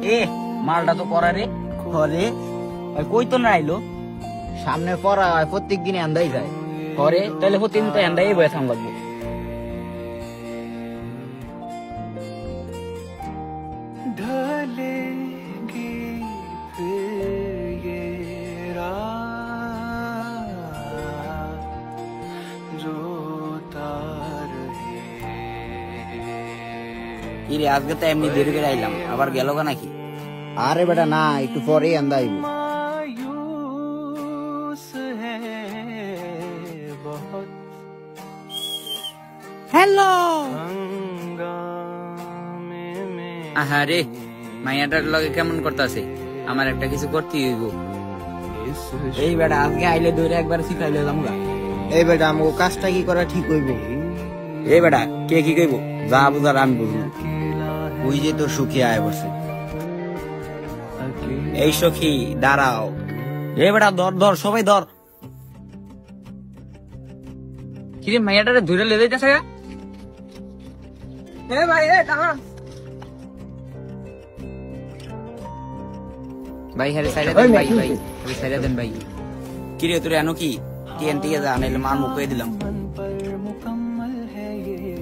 এ মালটা তো করা রে ঘরে কই তো না আইলো সামনে পড়া হয় প্রত্যেক দিনে আন্দাই যায় ঘরে তাহলে প্রতিদিন তো এন্দাই বয়ে থাম লাগবো ইরে আজকে তো এমনি দেরি করে আইলাম আবার গেল গা নাকি আরে বেটা না একটু পরেই আন্দাইব হ্যালো আহারে মাইয়াটার লগে কেমন করতেছে আমার একটা কিছু করতেই হইব এই বেটা আজকে আইলে দৌড়ে একবার শিখাইলে যামগা এই বেটা আমাকে কাজটা কি করা ঠিক হইব এই বেটা কে কি কইব যা বুঝার আমি বুঝবো ওই যে তোর সুখী আয় বসে এই সখী দাঁড়াও এই বেটা ধর ধর সবাই ধর কিরে মাইয়াটারে ধরে লে যাইতেছে গা এ ভাই এ দাঁড়া ভাই হারে সাইডে দেন ভাই ভাই হারে সাইডে দেন ভাই কিরে তোরে আনো কি টিএন থেকে যা নাইলে মার মুখ কই দিলাম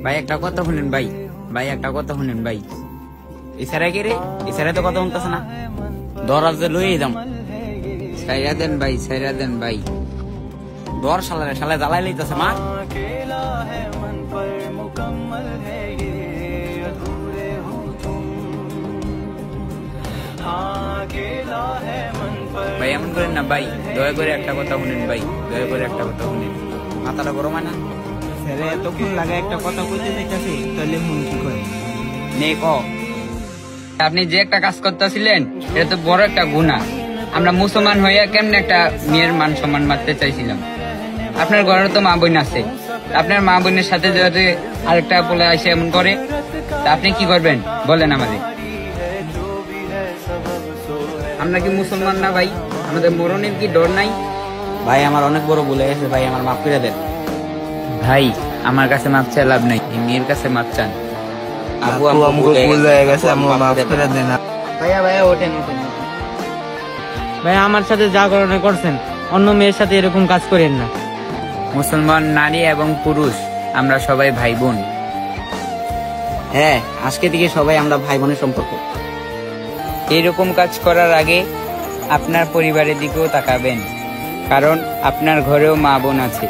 ভাই একটা কথা শুনেন ভাই ভাই একটা কথা শুনেন ভাই ইসারা কে রে ইসারা তো কথা শুনতেছ না দরাজ যে লই যাম সাইরা দেন ভাই দর শালারে শালা জ্বালাই লইতেছে মা ভাই এমন করেন না ভাই দয়া করে একটা কথা শুনেন ভাই দয়া করে একটা কথা শুনেন মাথাটা গরম হয় না ছেলে এতক্ষণ লাগে একটা কথা কইতে যাইতাছে তাহলে মন কি করে নে ক আপনি যে একটা কাজ করতেছিলেন এটা তো বড় একটা গুনাহ আমরা মুসলমান হইয়া কেমনে একটা মেয়ের মান সম্মান মারতে চাইছিলাম আপনার ঘরে তো মা বোন আছে আপনার মা বোনের সাথে যদি আরেকটা বলে আসে এমন করে তা আপনি কি করবেন বলেন আমাদের আমরা কি মুসলমান না ভাই আমাদের মরণের কি ডর নাই ভাই আমার অনেক বড় ভুল হয়ে গেছে ভাই আমার মাফ করে দেন ভাই আমার কাছে মাপ চাই লাভ নাই মেয়ের কাছে মাপ চান আবু আমগো ভুল হয়ে গেছে আমগো মাফ করে দেন ভাইয়া ভাইয়া ওঠেন ভাই আমার সাথে যা করণে করছেন অন্য মেয়ের সাথে এরকম কাজ করেন না মুসলমান নারী এবং পুরুষ আমরা সবাই ভাই বোন হ্যাঁ আজকে থেকে সবাই আমরা ভাই বোনের সম্পর্ক এরকম কাজ করার আগে আপনার পরিবারের দিকেও তাকাবেন কারণ আপনার ঘরেও মা বোন আছে